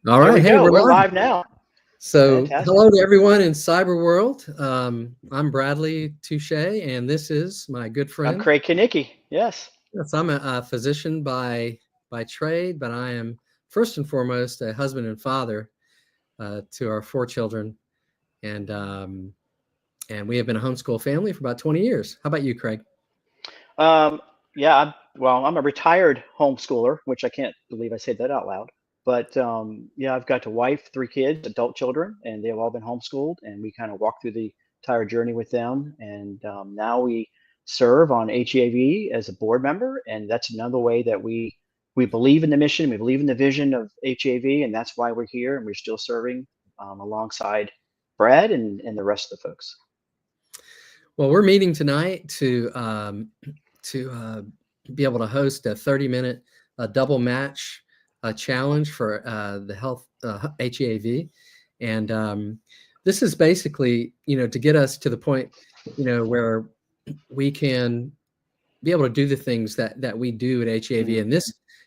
All There right. we Hey, go. we're We're live. live now. So Fantastic. hello to everyone in cyber world. I'm Bradley Touchet, and this is my good I'm friend. Craig Konicki. Yes. Yes, I'm a physician by trade, but I am first and foremost a husband and father to our 4 children, and and we have been a homeschool family for about 20 years. How about you, Craig? Um, yeah. I'm a retired homeschooler, which I can't believe I said that out loud. But yeah, I've got a wife, 3 kids, adult children, and they've all been homeschooled. And we kind of walk through the entire journey with them. And now we serve on HEAV as a board member, and that's another way that we believe in the mission, we believe in the vision of HEAV, and that's why we're here, and we're still serving alongside Brad and the rest of the folks. Well, we're meeting tonight to be able to host a 30-minute double match challenge for the health HEAV, and this is basically to get us to the point where we can be able to do the things that we do at HEAV, Mhm.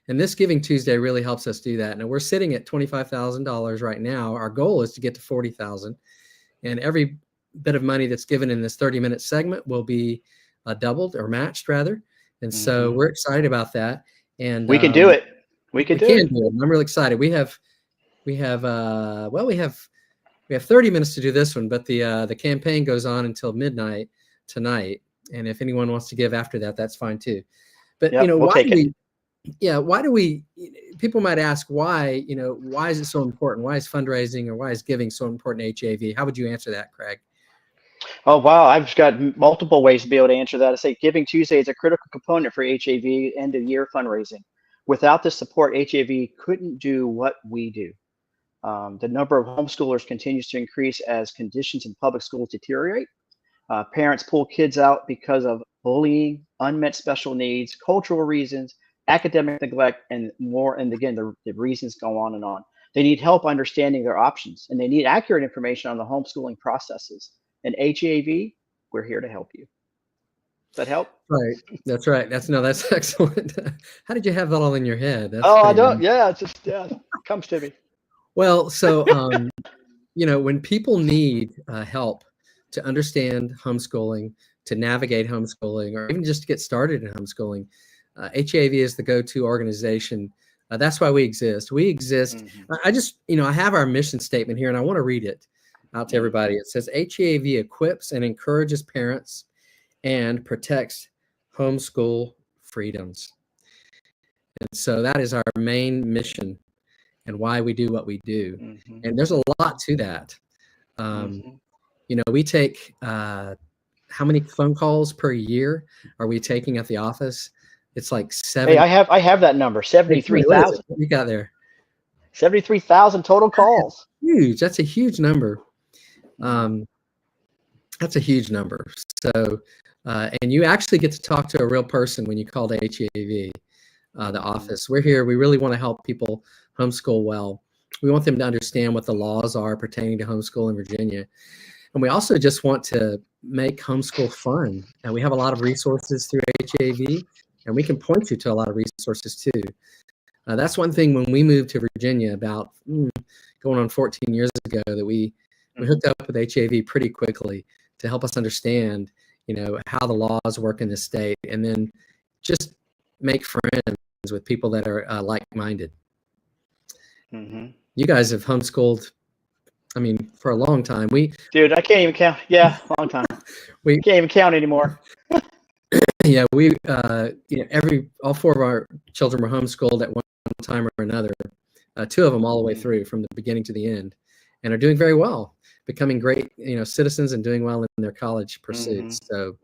and this Giving Tuesday really helps us do that. Now we're sitting at $25,000 right now. Our goal is to get to 40,000, and every bit of money that's given in this 30-minute segment will be doubled or matched rather. And so Mhm. we're excited about that. And We can do it. We can we do can it. do it. I'm really excited. We have 30 minutes to do this one, but the campaign goes on until midnight tonight. And if anyone wants to give after that, that's fine too. But Yep, we'll take it. why do we, people might ask why is it so important? Why is fundraising or why is giving so important to HAV? How would you answer that, Craig? Oh, wow. I've got multiple ways to be able to answer that. I say Giving Tuesday is a critical component for HAV end of year fundraising. Without the support, HAV couldn't do what we do. The number of homeschoolers continues to increase as conditions in public schools deteriorate. Parents pull kids out because of bullying, unmet special needs, cultural reasons, academic neglect, and more. And again, the reasons go on and on. They need help understanding their options, and they need accurate information on the homeschooling processes. And HAV, we're here to help you. Does that help? Right. That's right. That's excellent. How did you have that all in your head? That's Oh, I pretty don't. amazing. Yeah, it's just yeah, it comes to me. Well, so when people need help to understand homeschooling, to navigate homeschooling, or even just to get started in homeschooling, HAV is the go-to organization. That's why we exist. We exist. Hmm. I just, I have our mission statement here, and I want to read it out to everybody. It says HAV equips and encourages parents and protects homeschool freedoms. And so that is our main mission and why we do what we do. Hmm. And there's a lot to that. Um, Hmm. we take how many phone calls per year are we taking at the office? It's like Hey, seven. I have that number, Hey, what is it? 73,000. What you got there? 73,000 total That is calls. huge. That's a huge number. Mm. That's a huge number. So, and you actually get to talk to a real person when you call to HEAV, the Mhm. office. We're here. We really want to help people homeschool well. We want them to understand what the laws are pertaining to homeschool in Virginia. And we also just want to make homeschool fun. And we have a lot of resources through HAV, and we can point you to a lot of resources too. That's one thing when we moved to Virginia about going on 14 years ago that we hooked up with HAV pretty quickly to help us understand, how the laws work in the state, and then just make friends with people that are like-minded. Hmm. You guys have homeschooled, I mean, for a long time. Dude, I can't even count. Yeah, long time. We Can't even count anymore. yeah, all 4 of our children were homeschooled at one time or another. 2 of them all the way Mm. through from the beginning to the end, and are doing very well, becoming great, citizens and doing well in their college Hmm. pursuits. So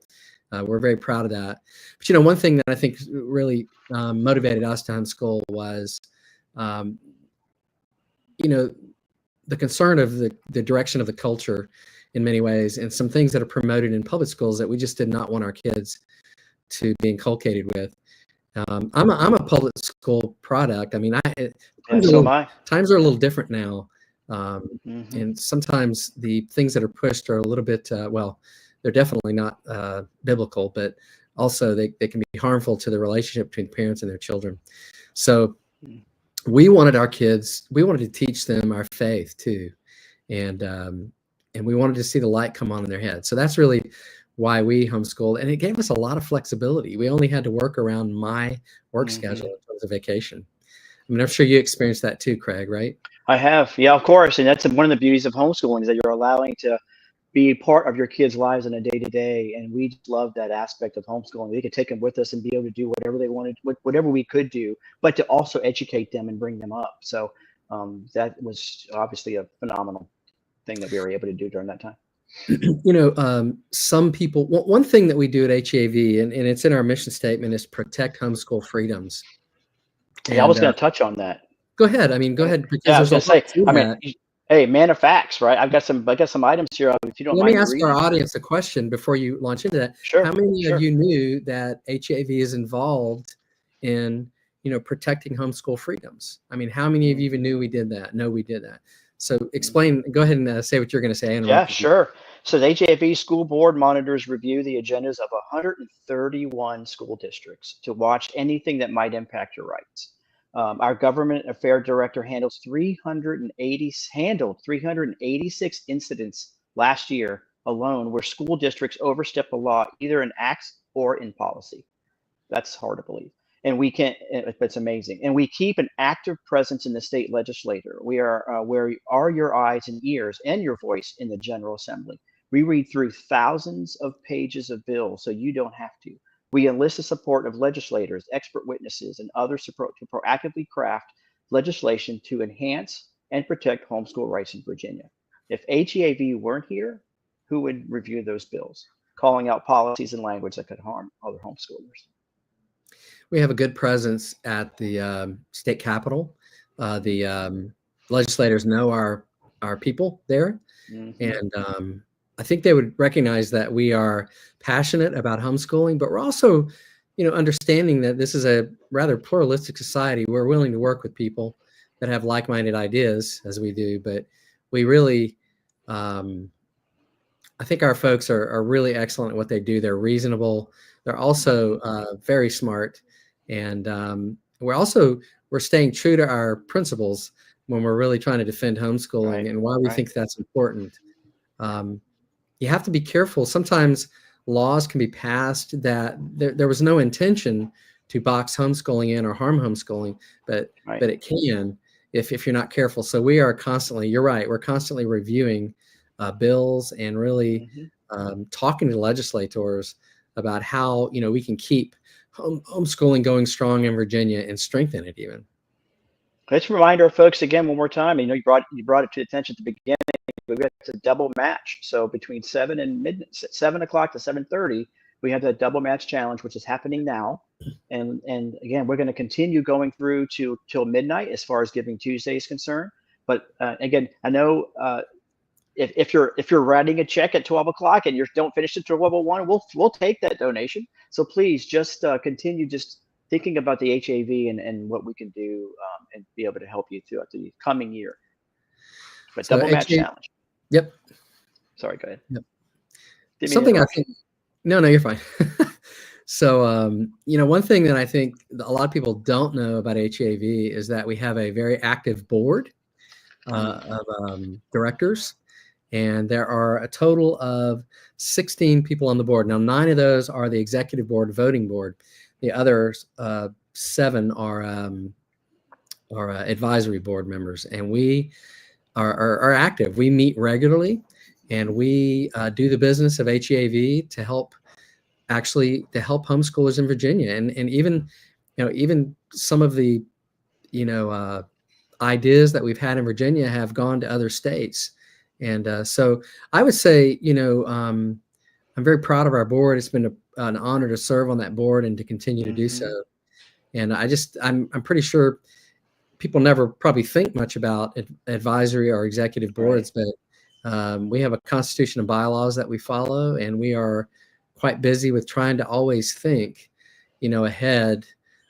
we're very proud of that. But one thing that I think really motivated us to homeschool was, um, the concern of the direction of the culture in many ways, and some things that are promoted in public schools that we just did not want our kids to be inculcated with. I'm a public school product. I mean, Yeah, so am I. times are a little different now, Hmm. and sometimes the things that are pushed are a little bit they're definitely not biblical, but also they can be harmful to the relationship between parents and their children. So we wanted our kids, we wanted to teach them our faith too. And we wanted to see the light come on in their head. So that's really why we homeschooled. And it gave us a lot of flexibility. We only had to work around my work schedule in terms of vacation. I mean, I'm sure you experienced that too, Craig, right? I have, yeah, of course, and that's one of the beauties of homeschooling is that you're allowing to be part of your kids' lives on a day to day. And we just love that aspect of homeschooling. We could take them with us and be able to do whatever they wanted, whatever we could do, but to also educate them and bring them up. So that was obviously a phenomenal thing that we were able to do during that time. Some people, one thing that we do at HEAV, and it's in our mission statement, is protect homeschool freedoms. Yeah, I was going to touch on that. Go ahead. I mean, go ahead. Because yeah, I was there's going to say, I mean, that. hey, man of facts, right? I got some items here. If you don't Let mind me ask reading. our audience a question before you launch into that. Sure. How many of you knew that HEAV is involved in, protecting homeschool freedoms? I mean, how many of you even knew we did that? No, we did that. So explain, go ahead and say what you're going to say. Yeah, sure. So the HEAV school board monitors review the agendas of 131 school districts to watch anything that might impact your rights. Our government affairs director handled 386 incidents last year alone where school districts overstepped the law either in acts or in policy. That's hard to believe. And we can't, it's amazing. And we keep an active presence in the state legislature. We are where are your eyes and ears and your voice in the General Assembly. We read through thousands of pages of bills so you don't have to. We enlist the support of legislators, expert witnesses, and others to proactively craft legislation to enhance and protect homeschool rights in Virginia. If HEAV weren't here, who would review those bills, calling out policies and language that could harm other homeschoolers? We have a good presence at the state capitol. The legislators know our people there, and I think they would recognize that we are passionate about homeschooling, but we're also, understanding that this is a rather pluralistic society. We're willing to work with people that have like-minded ideas, as we do, but we really, I think our folks are really excellent at what they do. They're reasonable. They're also very smart. And we're staying true to our principles when we're really trying to defend homeschooling and why we think that's important. You have to be careful. Sometimes laws can be passed that there was no intention to box homeschooling in or harm homeschooling, but it can if you're not careful. So we are constantly, you're right, we're constantly reviewing bills and really talking to legislators about how we can keep homeschooling going strong in Virginia and strengthen it even. Let's remind our folks again one more time. You brought it to attention at the beginning. We've got a double match. So between 7 o'clock to 7:30, we have that double match challenge, which is happening now. And again, we're going to continue going through till midnight as far as Giving Tuesday is concerned. But again, I know if you're writing a check at 12 o'clock and you don't finish it till 12:01, we'll take that donation. So please just continue just thinking about the HEAV and what we can do and be able to help you throughout the coming year. But so double match challenge. Yep. Sorry, go ahead. Yep. Something I think, no, you're fine. So, one thing that I think a lot of people don't know about HEAV is that we have a very active board of directors. And there are a total of 16 people on the board. Now, 9 of those are the executive board, voting board. The other 7 are advisory board members. And we are active. We meet regularly, and we do the business of HEAV to help homeschoolers in Virginia. And even some of the ideas that we've had in Virginia have gone to other states. And so I would say, I'm very proud of our board. It's been an honor to serve on that board and to continue to do so. And I'm pretty sure people never probably think much about advisory or executive boards, but we have a constitution and bylaws that we follow, and we are quite busy with trying to always think, ahead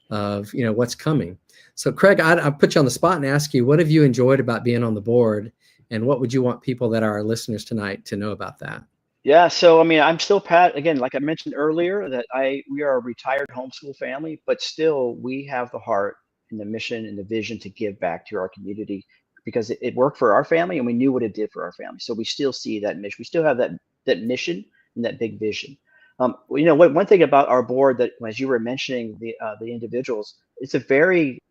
of, what's coming. So Craig, I'll put you on the spot and ask you, what have you enjoyed about being on the board? And what would you want people that are our listeners tonight to know about that? Yeah, so I mean, I'm still again, like I mentioned earlier, that we are a retired homeschool family, but still we have the heart and the mission and the vision to give back to our community, because it worked for our family and we knew what it did for our family. So we still see that mission. We still have that mission and that big vision. One thing about our board, that as you were mentioning the individuals, it's a very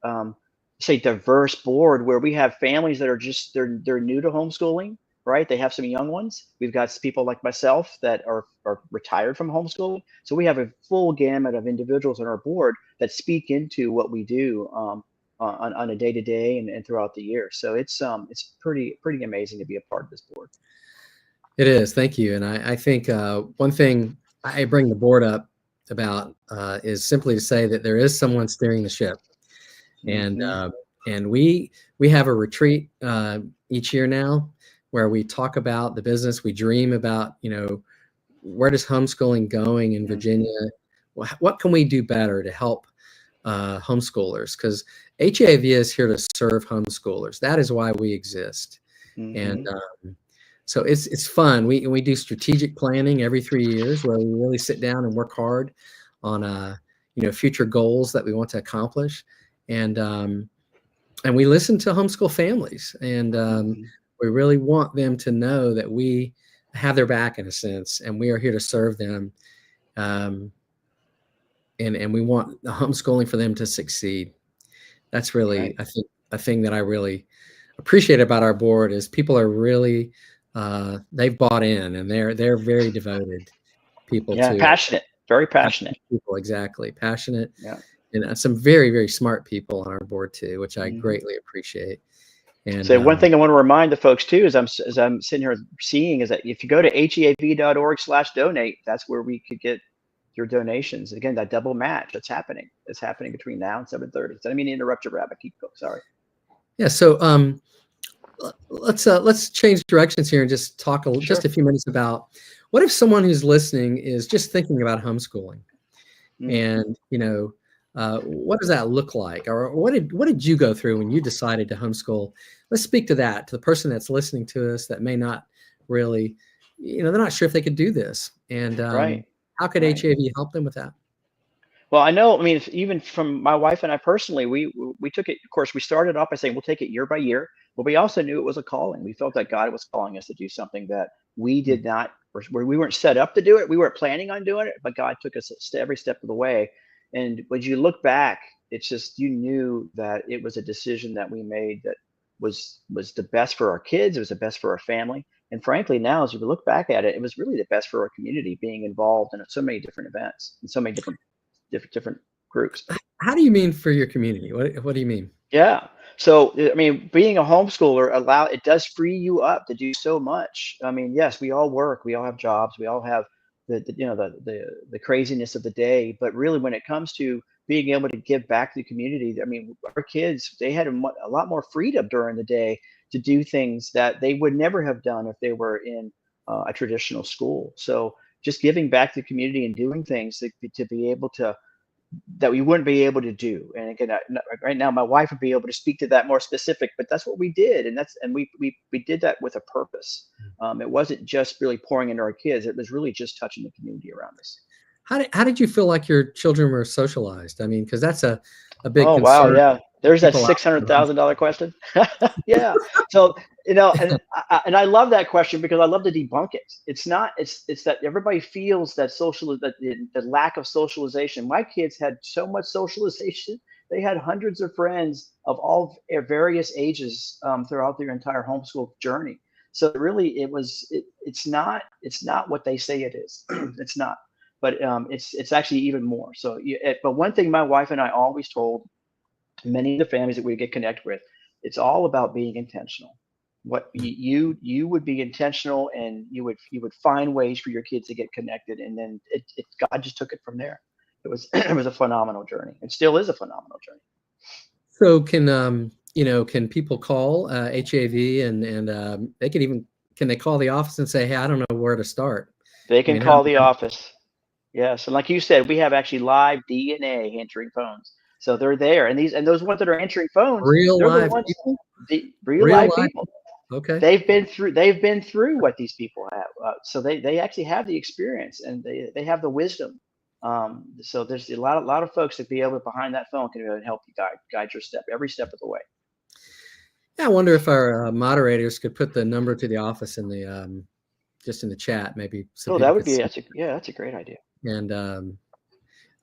say diverse board, where we have families that are just they're new to homeschooling, right? They have some young ones. We've got people like myself that are retired from homeschooling. So we have a full gamut of individuals on our board that speak into what we do on a day-to-day and throughout the year. So it's pretty amazing to be a part of this board. It is. Thank you. And I think one thing I bring the board up about is simply to say that there is someone steering the ship. And and we have a retreat each year now, where we talk about the business. We dream about, where does homeschooling going in Virginia? What can we do better to help homeschoolers? Because HEAV is here to serve homeschoolers. That is why we exist. And so it's fun. We do strategic planning every 3 years, where we really sit down and work hard on future goals that we want to accomplish. And we listen to homeschool families, and we really want them to know that we have their back, in a sense, and we are here to serve them. And we want the homeschooling for them to succeed. That's really, right. I think, a thing that I really appreciate about our board is people are really, they've bought in, and they're very devoted people. Yeah, passionate, very passionate people. Exactly, passionate. Yeah. And some very, very smart people on our board too, which I greatly appreciate. And so one thing I want to remind the folks too, as I'm sitting here seeing, is that if you go to heav.org/donate, that's where we could get your donations. Again, that double match that's happening. It's happening between now and 7:30. So I didn't mean to interrupt you, Rabbit. Keep going. Sorry. Yeah. So let's change directions here and just talk just a few minutes about what if someone who's listening is just thinking about homeschooling, and what does that look like, or what did you go through when you decided to homeschool? Let's speak to that, to the person that's listening to us that may not really, they're not sure if they could do this, and how could HEAV help them with that? Well, I know, even from my wife and I personally, we took it, of course, we started off by saying we'll take it year by year, but we also knew it was a calling. We felt that God was calling us to do something that we did not, we weren't set up to do it. We weren't planning on doing it, but God took us every step of the way. And when you look back, it's just, you knew that it was a decision that we made that was the best for our kids. It was the best for our family. And frankly, now, as you look back at it, it was really the best for our community, being involved in so many different events and so many different groups. How do you mean for your community? What do you mean? Yeah. So, being a homeschooler it does free you up to do so much. Yes, we all work, we all have jobs, we all have the craziness of the day, but really when it comes to being able to give back to the community, our kids, they had a lot more freedom during the day to do things that they would never have done if they were in a traditional school. So just giving back to the community and doing things to be able to, that we wouldn't be able to do. And again, right now, my wife would be able to speak to that more specific, but that's what we did. And we did that with a purpose. It wasn't just really pouring into our kids. It was really just touching the community around us. How did you feel like your children were socialized? Because that's a big concern. Wow, yeah. There's that $600,000 question. Yeah. So, and I love that question, because I love to debunk it. It's that everybody feels that the lack of socialization. My kids had so much socialization. They had hundreds of friends of all various ages throughout their entire homeschool journey. So really, it's not what they say it is. It's not, but it's actually even more. So, but one thing my wife and I always told many of the families that we get connected with, it's all about being intentional. What you would be intentional, and you would find ways for your kids to get connected, and then God just took it from there. It was a phenomenal journey. It still is a phenomenal journey. So can people call HEAV and can they call the office and say, hey, I don't know where to start? They can call the office. Yes, and like you said, we have actually live DNA answering phones. So they're there, and those ones that are answering phones, real live people. Real live people. Okay. They've been through what these people have, so they actually have the experience, and they have the wisdom So there's a lot of folks that be able to behind that phone can really help you guide your every step of the way. Yeah, I wonder if our moderators could put the number to the office in the just in the chat, maybe, so people that would could be see. that's a great idea. And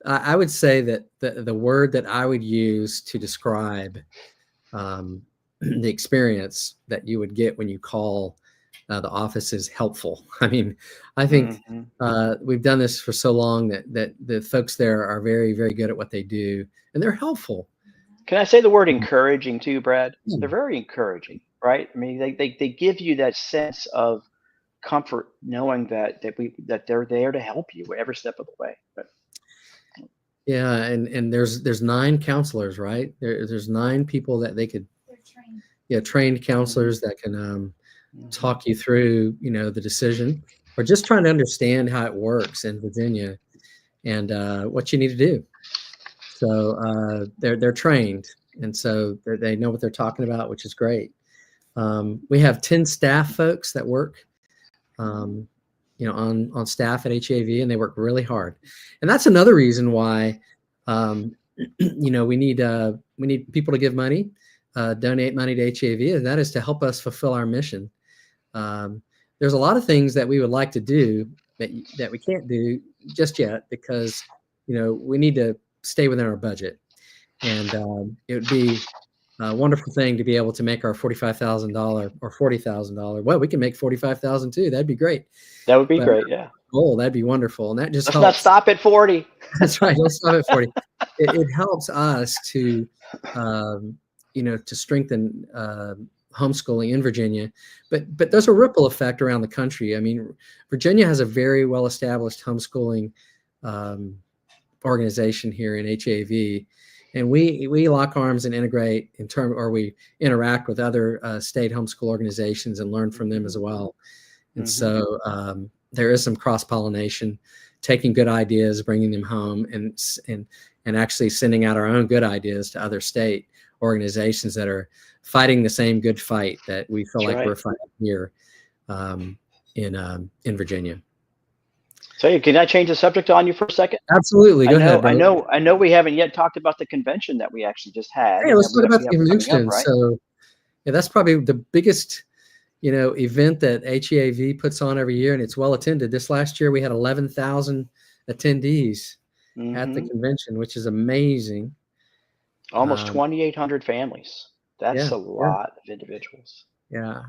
I would say that the word that I would use to describe the experience that you would get when you call the office is helpful. I mean, I think we've done this for so long that the folks there are very, very good at what they do, and they're helpful. Can I say the word encouraging too, Brad? They're very encouraging, right? I mean, they give you that sense of comfort knowing that they're there to help you every step of the way. But, yeah, and there's 9 counselors, right? There's 9 people that they could, trained counselors that can talk you through, the decision, or just trying to understand how it works in Virginia and what you need to do. So they're trained, and so they know what they're talking about, which is great. We have 10 staff folks that work, on staff at HEAV, and they work really hard. And that's another reason why, we need people to give money, donate money to HEAV, and that is to help us fulfill our mission. There's a lot of things that we would like to do that we can't do just yet because, we need to stay within our budget. And it would be a wonderful thing to be able to make our $45,000 or $40,000. Well, we can make $45,000 too. That'd be great. that would be great. Yeah. Oh, that'd be wonderful. And that just Let's helps. not stop at 40. That's right. Let's stop at 40. It helps us to, to strengthen homeschooling in Virginia, but there's a ripple effect around the country. I mean, Virginia has a very well-established homeschooling organization here in HEAV, and we lock arms and integrate or we interact with other state homeschool organizations and learn from them as well. And so there is some cross-pollination, taking good ideas, bringing them home, and actually sending out our own good ideas to other state organizations that are fighting the same good fight that we feel like we're fighting here in Virginia. So can I change the subject on you for a second? Absolutely. Go ahead. I know we haven't yet talked about the convention that we actually just had. Hey, let's talk about the convention. Right? So yeah, that's probably the biggest, event that HEAV puts on every year, and it's well attended. This last year we had 11,000 attendees at the convention, which is amazing. Almost 2,800 families. That's a lot of individuals. Yeah.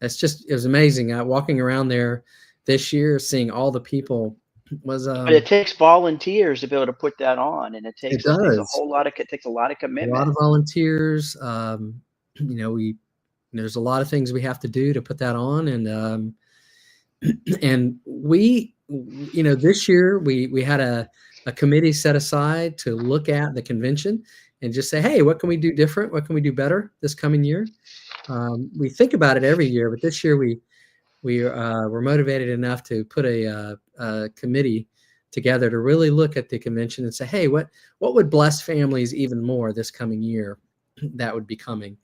It was amazing. Walking around there this year, seeing all the people was. But it takes volunteers to be able to put that on, and it takes a lot of commitment. A lot of volunteers. There's a lot of things we have to do to put that on, and we, this year we had a committee set aside to look at the convention and just say, hey, what can we do different? What can we do better this coming year? We think about it every year, but this year we were motivated enough to put a committee together to really look at the convention and say, hey, what would bless families even more this coming year that would be coming?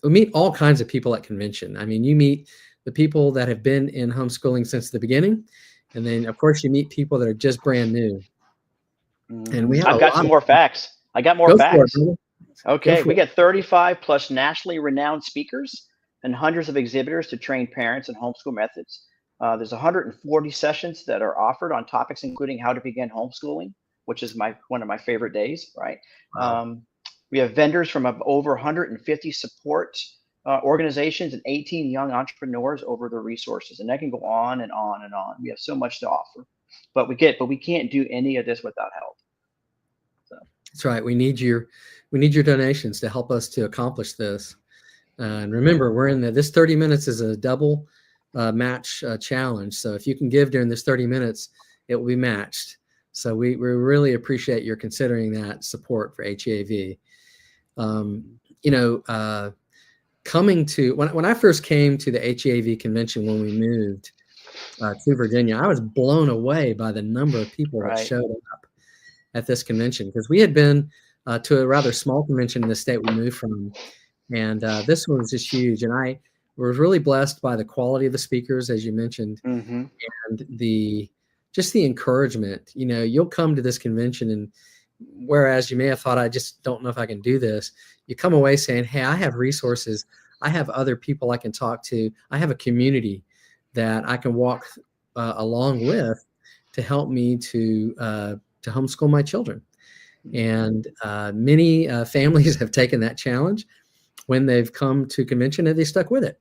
We meet all kinds of people at convention. I mean, you meet the people that have been in homeschooling since the beginning, and then of course you meet people that are just brand new. And I've got some more facts. I got more facts. Okay, we got 35 plus nationally renowned speakers and hundreds of exhibitors to train parents in homeschool methods. There's 140 sessions that are offered on topics including how to begin homeschooling, which is one of my favorite days, right? Wow. We have vendors from over 150 support organizations and 18 young entrepreneurs over the resources, and that can go on and on and on. We have so much to offer, but we can't do any of this without help. So. That's right. We need your donations to help us to accomplish this. And remember, we're in this 30 minutes is a double match challenge. So if you can give during this 30 minutes, it will be matched. So we really appreciate your considering that support for HEAV. Coming to when I first came to the HEAV convention when we moved to Virginia, I was blown away by the number of people that showed up at this convention, because we had been to a rather small convention in the state we moved from, and this one was just huge. And I was really blessed by the quality of the speakers, as you mentioned, and just the encouragement. You'll come to this convention, and whereas you may have thought, I just don't know if I can do this, you come away saying, hey, I have resources. I have other people I can talk to. I have a community that I can walk along with to help me to homeschool my children. And many families have taken that challenge when they've come to convention, and they stuck with it.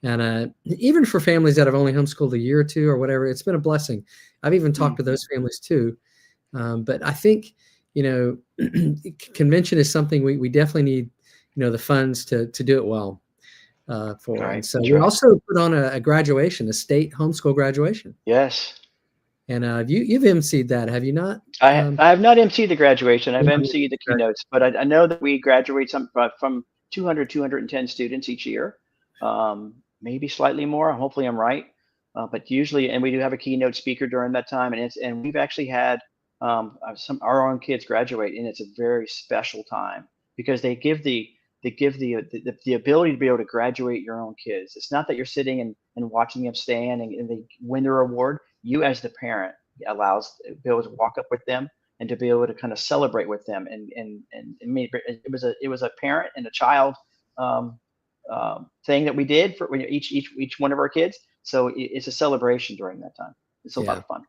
And even for families that have only homeschooled a year or two or whatever, it's been a blessing. I've even talked to those families too. But I think, convention is something we definitely need, the funds to do it well for. Right, and so that's we right. also put on a graduation, a state homeschool graduation. Yes. And you've emceed that, have you not? I have not emceed the graduation. I've Yeah, emceed the keynotes, but I know that we graduate from 200, 210 students each year, maybe slightly more. Hopefully I'm right. But usually, and we do have a keynote speaker during that time, and we've actually had our own kids graduate, and it's a very special time because they give the ability to be able to graduate your own kids. It's not that you're sitting and watching them stand and they win their award. You as the parent allows to be able to walk up with them and to be able to kind of celebrate with them. And it was a parent and a child thing that we did for each one of our kids. So it's a celebration during that time. It's a lot of fun.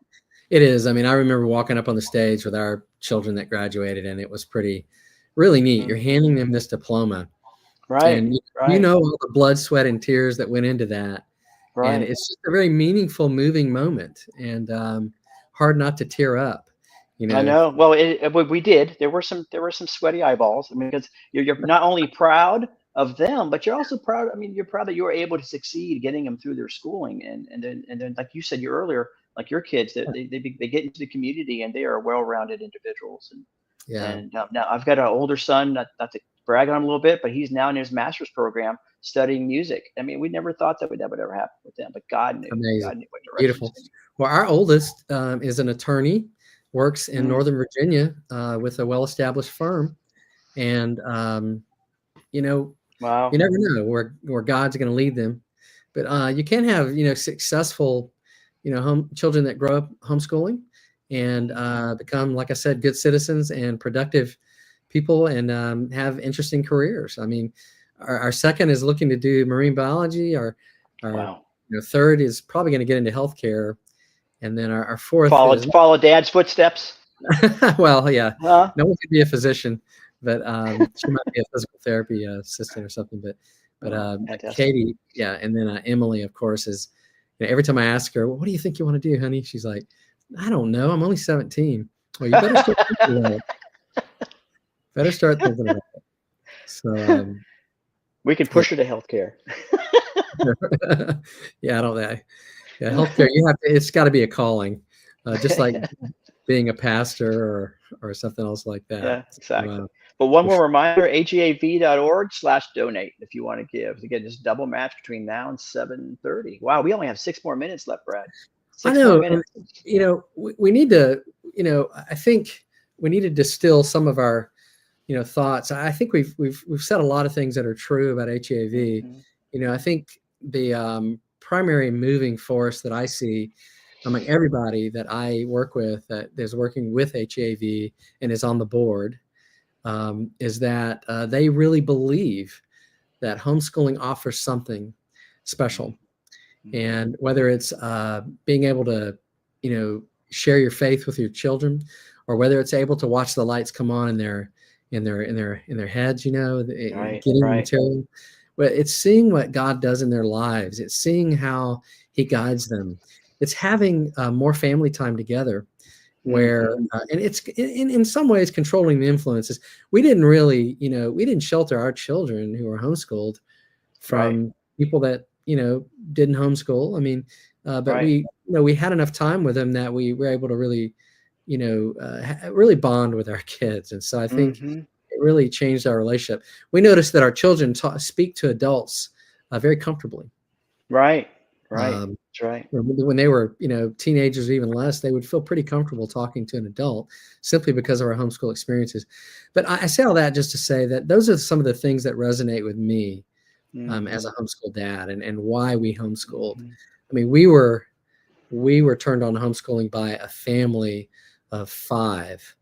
It is. I mean, I remember walking up on the stage with our children that graduated, and it was really neat. You're handing them this diploma. Right. And right. All the blood, sweat, and tears that went into that. Right. And it's just a very meaningful, moving moment, and hard not to tear up. I know. Well, we did. There were some sweaty eyeballs. I mean, because you're not only proud of them, but you're also proud. I mean, you're proud that you were able to succeed getting them through their schooling, and then like you said earlier, like your kids, they get into the community and they are well-rounded individuals. And now I've got an older son, not to brag on him a little bit, but he's now in his master's program studying music. I mean, we never thought that would ever happen with them, but God knew. Amazing. God knew what direction. Beautiful. Well, our oldest is an attorney, works in Northern Virginia with a well-established firm, and wow, you never know where God's going to lead them. But you can have successful children that grow up homeschooling and become, like I said, good citizens and productive people, and have interesting careers. I mean, our second is looking to do marine biology. Our third is probably going to get into healthcare, and then our fourth follow dad's footsteps. Well, yeah, no one could be a physician, but she might be a physical therapy assistant or something. But Katie, and then Emily, of course, is. Every time I ask her, well, what do you think you want to do, honey? She's like, I don't know. I'm only 17. Well, you better start thinking about it. Better start thinking about it. So we can push her to healthcare. Healthcare. It's got to be a calling, just like being a pastor or something else like that. Yeah, exactly. But one more reminder, heav.org/donate if you want to give. Again, just double match between now and 7:30. Wow, we only have 6 more minutes left, Brad. I know. We need to, I think we need to distill some of our, thoughts. I think we've said a lot of things that are true about HEAV. I think the primary moving force that I see among everybody that I work with that is working with HEAV and is on the board is that they really believe that homeschooling offers something special. And whether it's being able to, share your faith with your children, or whether it's able to watch the lights come on in their heads, getting material. But it's seeing what God does in their lives. It's seeing how He guides them. It's having more family time together, where and it's in some ways controlling the influences. We didn't really, we didn't shelter our children who were homeschooled from people that didn't homeschool. I mean, but we had enough time with them that we were able to really, really bond with our kids. And so I think it really changed our relationship. We noticed that our children speak to adults very comfortably. Right. That's right. When they were, teenagers or even less, they would feel pretty comfortable talking to an adult simply because of our homeschool experiences. But I say all that just to say that those are some of the things that resonate with me as a homeschool dad and why we homeschooled. I mean, we were we were turned on to homeschooling by a family of 5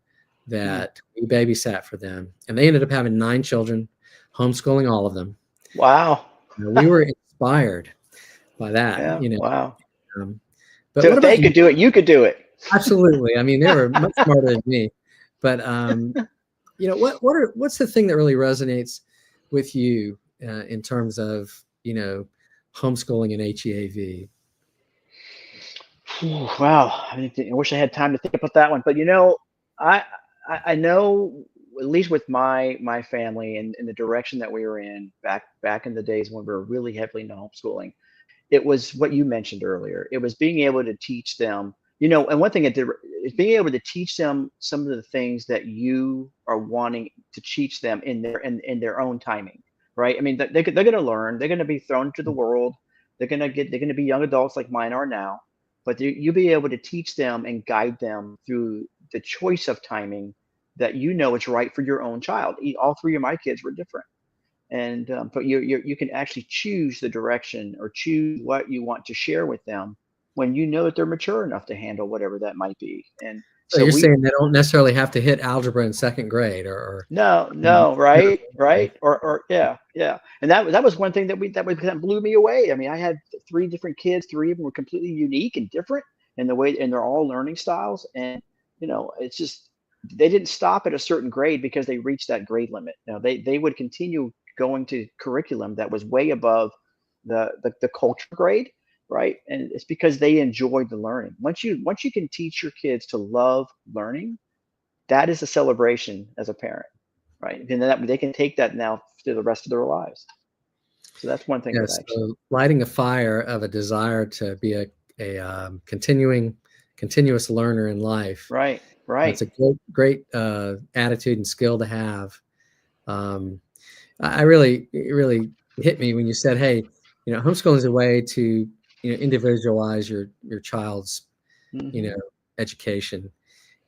that we babysat for them, and they ended up having 9 children, homeschooling all of them. Wow. We were inspired by that, Yeah. Wow. But So what if they about you? could do it, you could do it. Absolutely. I mean, they were much smarter than me. But what's the thing that really resonates with you in terms of homeschooling and HEAV? Wow. I wish I had time to think about that one, but I I know, at least with my family and the direction that we were in back in the days when we were really heavily into homeschooling, it was what you mentioned earlier. It was being able to teach them, and one thing it did is being able to teach them some of the things that you are wanting to teach them in their own timing, right? I mean, they're going to learn. They're going to be thrown into the world. They're going to be young adults like mine are now, but you'll be able to teach them and guide them through the choice of timing that is right for your own child. All 3 of my kids were different, and but you can actually choose the direction or choose what you want to share with them when you know that they're mature enough to handle whatever that might be. And So so you're we saying they don't necessarily have to hit algebra in 2nd grade or no, right, or yeah, and that was one thing that blew me away. I mean, I had 3 different kids. 3 of them were completely unique and different in the way, and they're all learning styles. And it's just, they didn't stop at a certain grade because they reached that grade limit. They would continue going to curriculum that was way above the culture grade, right? And it's because they enjoyed the learning. Once you can teach your kids to love learning, that is a celebration as a parent, right? And then they can take that now to the rest of their lives. So that's one thing that yes, actually. lighting a fire of a desire to be a continuous learner in life. Right. It's a great attitude and skill to have. It really hit me when you said, "Hey, homeschooling is a way to individualize your child's Mm-hmm. education."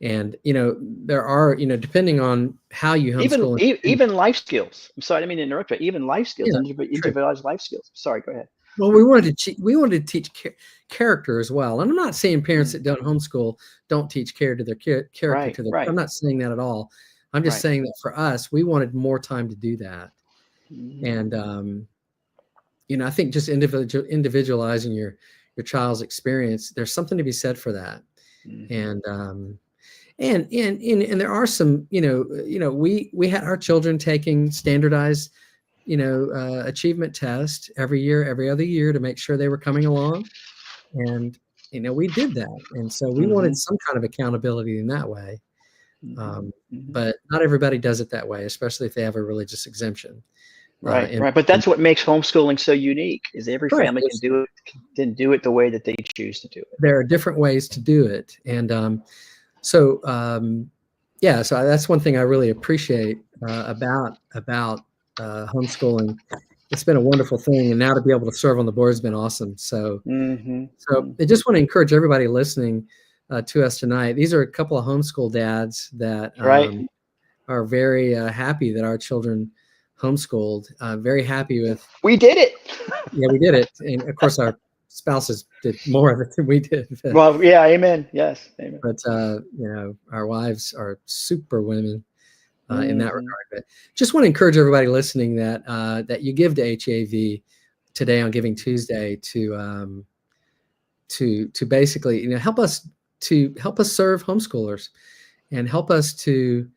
And there are depending on how you homeschool. Even life skills. I'm sorry, I didn't mean to interrupt you. Even life skills, Yeah, true. individualized life skills. Sorry, go ahead. Well, we wanted to teach character as well. And I'm not saying parents that don't homeschool don't teach character to their character Right, to their. I'm right, not saying that at all. I'm just right. saying that for us, we wanted more time to do that. Mm-hmm. And I think just individualizing your child's experience, there's something to be said for that. Mm-hmm. And there are some, we had our children taking standardized achievement test every other year to make sure they were coming along. And, we did that. And so we Mm-hmm. wanted some kind of accountability in that way. Mm-hmm. Mm-hmm. But not everybody does it that way, especially if they have a religious exemption. Right, And, right. But that's what makes homeschooling so unique, is every right, family can do it the way that they choose to do it. there are different ways to do it. And so, so that's one thing I really appreciate about homeschooling. It's been a wonderful thing, and now to be able to serve on the board has been awesome. So, Mm-hmm. I just want to encourage everybody listening to us tonight. These are a couple of homeschool dads that Right. are very happy that our children homeschooled. Very happy with. We did it. Yeah, we did it, and of course our spouses did more of it than we did. Well, yeah, amen. Yes, amen. But our wives are super women in that Mm-hmm. regard. But just want to encourage everybody listening that you give to HEAV today on Giving Tuesday to basically help us serve homeschoolers and help us to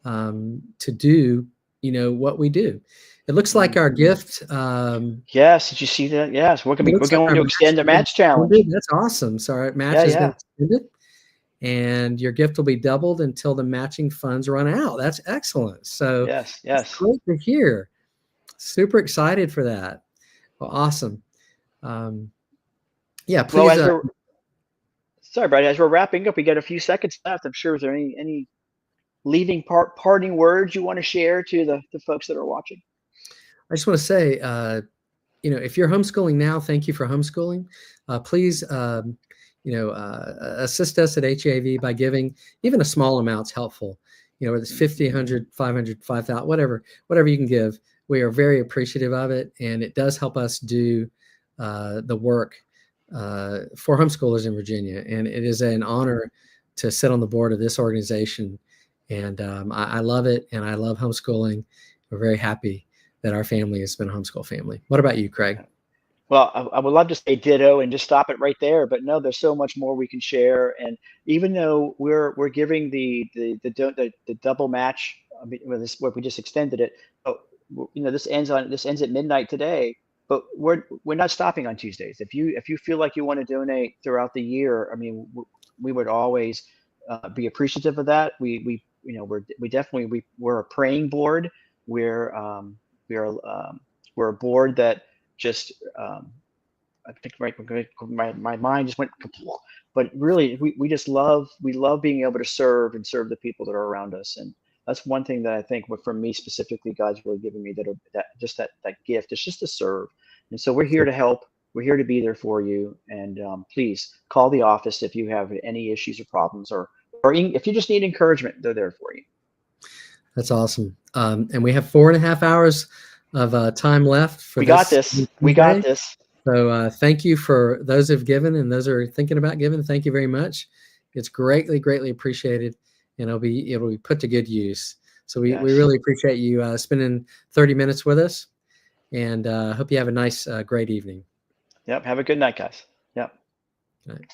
do what we do. It looks like our gift. Yes, did you see that? Yes, we're It looks like going our to match extend the has been match challenge. extended. That's awesome. So our match Yeah, has been yeah. extended, and your gift will be doubled until the matching funds run out. That's excellent. So Yes, it's yes. great to hear. Super excited for that. Well, awesome. Yeah, Well, please. sorry, Brad, as we're wrapping up, we got a few seconds left. I'm sure, is there any parting words you want to share to the folks that are watching? I just want to say, if you're homeschooling now, thank you for homeschooling. Please, assist us at HEAV by giving. Even a small amount's helpful. Whether it's 50, 100, 500, 5,000, whatever you can give. We are very appreciative of it, and it does help us do the work for homeschoolers in Virginia, and it is an honor to sit on the board of this organization. And I love it, and I love homeschooling. We're very happy that our family has been a homeschool family. What about you, Craig? Well, I would love to say ditto and just stop it right there, but no, there's so much more we can share. And even though we're giving the double match, I mean, we just extended it, but this ends at midnight today. But we're not stopping on Tuesdays. If you feel like you want to donate throughout the year, I mean, we would always be appreciative of that. We're a praying board. We're a board that just I think my mind just went complete. But really, we love being able to serve the people that are around us, and that's one thing that I think, for me specifically, God's really given me that gift. It's just to serve, and so we're here to help. We're here to be there for you, and please call the office if you have any issues or problems, or if you just need encouragement. They're there for you. That's awesome. And we have 4.5 hours of time left for We got this. We got this. So thank you for those who've given and those who are thinking about giving. Thank you very much. It's greatly, greatly appreciated, and it'll be put to good use. So we really appreciate you spending 30 minutes with us, and hope you have a nice, great evening. Yep. Have a good night, guys. Yep. Good night.